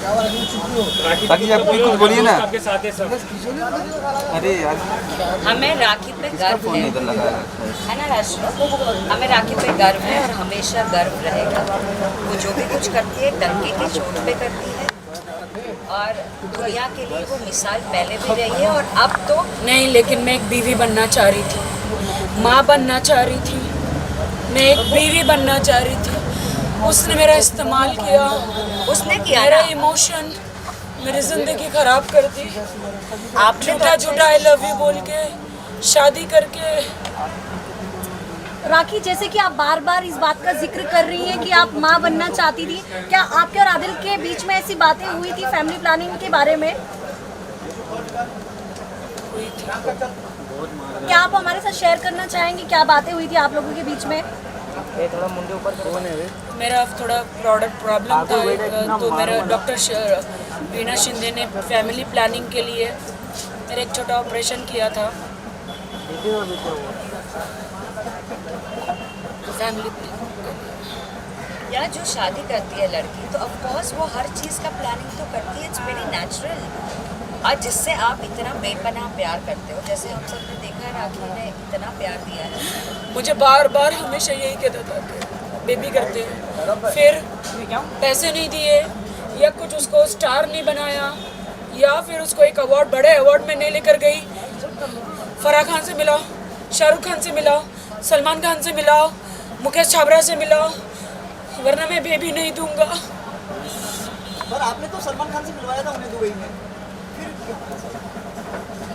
बाकी आप कुछ बोलिए ना। आपके साथ है सब। अरे यार हमें राखी पे गर्व है, इधर लगा है ना राष्ट्र, हमें राखी पे गर्व है और हमेशा गर्व रहेगा। वो जो भी कुछ करती है डंके की चोट पे करती है और दुनिया के लिए वो मिसाल पहले भी रही है और अब तो नहीं। लेकिन मैं एक बीवी बनना चाह रही थी, माँ बनना चाह रही थी, मैं एक बीवी बनना चाह रही थी। उसने मेरा इस्तेमाल किया, उसने किया मेरा ना। इमोशन, मेरी जिंदगी खराब कर दी। आपने तो झूठा झूठा आई लव यू बोल के शादी करके। राखी, जैसे कि आप बार बार इस बात का जिक्र कर रही हैं कि आप माँ बनना चाहती थी, क्या आपके और आदिल के बीच में ऐसी बातें हुई थी फैमिली प्लानिंग के बारे में? हुई थी। क्या आप हमारे साथ शेयर करना चाहेंगे क्या बातें हुई थी आप लोगों के बीच में? मेरा थोड़ा प्रोडक्ट प्रॉब्लम था, तो मेरा डॉक्टर वीना शिंदे ने फैमिली प्लानिंग के लिए मेरा एक छोटा ऑपरेशन किया था। फैमिली या जो शादी करती है लड़की तो ऑफ कोर्स वो हर चीज़ का प्लानिंग तो करती है, इट्स वेरी नेचुरल। और जिससे आप इतना बेपनाह प्यार करते हो, जैसे हम सब ने देखा है राखी ने इतना प्यार दिया है। मुझे बार बार हमेशा यही कहता था कि बेबी करते हैं, फिर पैसे नहीं दिए या कुछ उसको स्टार नहीं बनाया या फिर उसको एक अवार्ड, बड़े अवार्ड में नहीं लेकर गई। फराह खान से मिला, शाहरुख खान से मिला, सलमान खान से मिला, मुकेश छाबरा से मिला, वरना मैं बेबी नहीं दूंगा। पर आपने तो सलमान खान से मिलवाया था उन्हें दुबई में।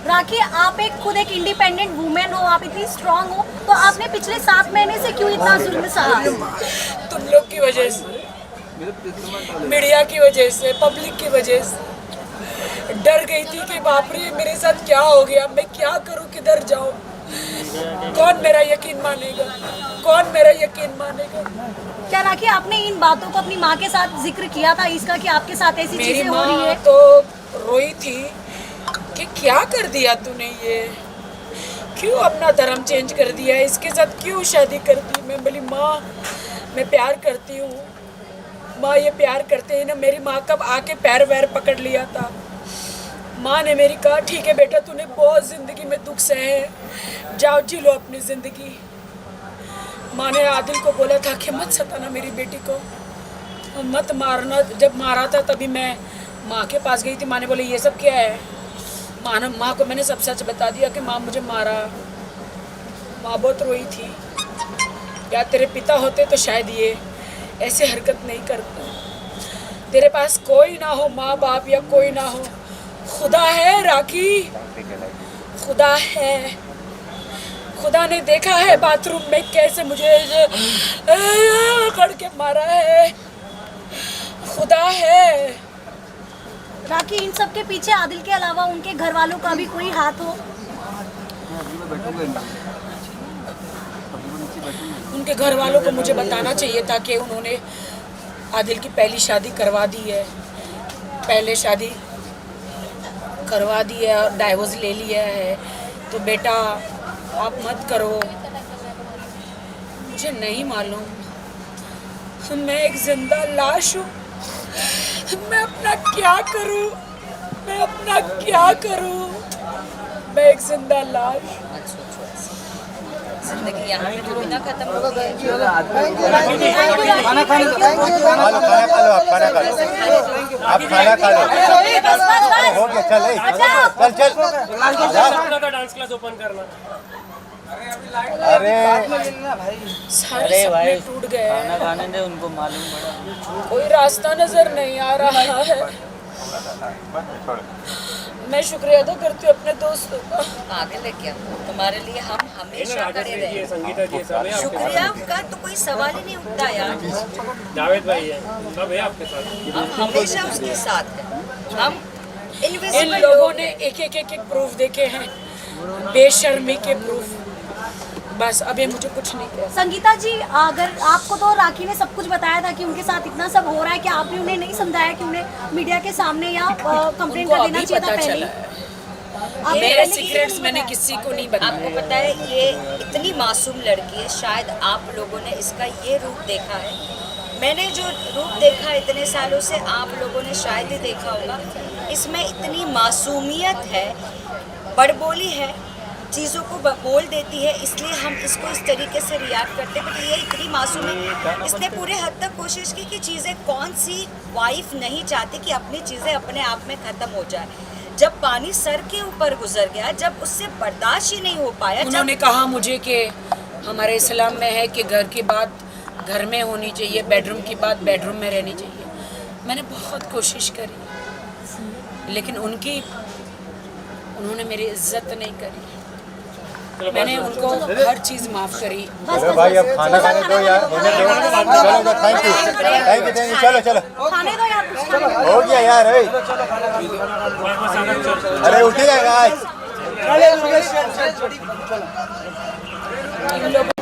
राखी, आप खुद एक इंडिपेंडेंट वुमेन हो, आप इतनी स्ट्रांग हो, तो आपने पिछले 7 महीने से क्यों इतना जुल्म सहा? तुम लोग की वजह से, मीडिया की वजह से, पब्लिक की वजह से डर गई थी कि बाप रे मेरे साथ क्या हो गया, मैं क्या करूं, किधर जाऊं, कौन मेरा यकीन मानेगा, कौन मेरा यकीन मानेगा। क्या राखी, आपने इन बातों को अपनी माँ के साथ जिक्र किया था इसका कि आपके साथ ऐसी मेरी चीजें हो रही माँ है? तो रोई थी कि क्या कर दिया तूने, ये क्यों अपना धर्म चेंज कर दिया, इसके साथ क्यों शादी कर दी। मैं बोली माँ मैं प्यार करती हूँ, माँ ये प्यार करते हैं ना। मेरी माँ कब आके पैर वैर पकड़ लिया था। माँ ने मेरी कहा ठीक है बेटा, तूने बहुत ज़िंदगी में दुख सहे हैं, जाओ जी लो अपनी ज़िंदगी। माँ ने आदिल को बोला था कि मत सताना मेरी बेटी को, मत मारना। जब मारा था तभी मैं माँ के पास गई थी। माँ ने बोला ये सब क्या है। माँ को मैंने सब सच बता दिया कि माँ मुझे मारा। माँ बहुत रोई थी, या तेरे पिता होते तो शायद ये ऐसे हरकत नहीं करते। तेरे पास कोई ना हो, माँ बाप या कोई ना हो, खुदा है राखी, खुदा है। खुदा ने देखा है बाथरूम में कैसे मुझे खड़ के मारा है, खुदा है। राखी, इन सब के पीछे आदिल के अलावा उनके घर वालों का भी कोई हाथ हो? उनके घर वालों को मुझे बताना चाहिए था कि उन्होंने आदिल की पहली शादी करवा दी है, पहले शादी करवा दी है और डाइवोर्स ले लिया है, तो बेटा आप मत करो। मुझे नहीं मालूम, मैं एक जिंदा लाश हूँ, मैं अपना क्या करूँ, मैं अपना क्या करूँ, मैं एक जिंदा लाश। जिंदगी यहाँ पे थोड़ी ना खत्म होती है। खाना खा लो, आप खाना खा लो। हो गया, चल चल डांस क्लास ओपन करना। अरे सारे सपने टूट गए हैं, खाने दे उनको मालूम पड़ा। कोई रास्ता नजर नहीं आ रहा है। मैं शुक्रिया अदा करती हूँ अपने दोस्तों का। पागल है क्या, तुम्हारे लिए हम हमेशा खड़े रहे। संगीता जी सब है आपके शुक्रिया का तो कोई सवाल ही नहीं उठता यार। साथ। जावेद भाई है, सब है आपके साथ। हम हमेशा उसके साथ हैं। हम इन इनविजिबल लोगों ने एक प्रूफ देखे हैं, बेशर्मी के प्रूफ। बस अभी मुझे कुछ नहीं कहना। संगीता जी, अगर आपको तो राखी ने सब कुछ बताया था कि उनके साथ इतना सब हो रहा है, कि आपने उन्हें नहीं समझाया कि उन्हें मीडिया के सामने या कंप्लेंट कर देना चाहिए था पहले? मेरे सीक्रेट्स मैंने किसी को नहीं बताया। आपको पता है ये इतनी मासूम लड़की है, शायद आप लोगों ने इसका ये रूप देखा है मैंने जो रूप देखा इतने सालों से, आप लोगों ने शायद ही देखा होगा, इसमें इतनी मासूमियत है, बड़बोली है, चीज़ों को बोल देती है, इसलिए हम इसको इस तरीके से रिएक्ट करते हैं। बट ये इतनी मासूम है, इसने पूरे हद तक कोशिश की कि चीज़ें, कौन सी वाइफ नहीं चाहती कि अपनी चीज़ें अपने आप में ख़त्म हो जाए। जब पानी सर के ऊपर गुजर गया, जब उससे बर्दाश्त ही नहीं हो पाया, उन्होंने कहा मुझे कि हमारे इस्लाम में है कि घर की बात घर में होनी चाहिए, बेडरूम की बात बेडरूम में रहनी चाहिए। मैंने बहुत कोशिश करी, लेकिन उन्होंने मेरी इज्जत नहीं करी। मैंने उनको हर चीज़ माफ़ करी। चलो भाई, अब खाना खाने दो यार, होने दो। चलो, थैंक यू, चलो चलो, खाने दो यार, कुछ खाने दो। हो गया यार। अरे उठिएगा आज। इन लोगों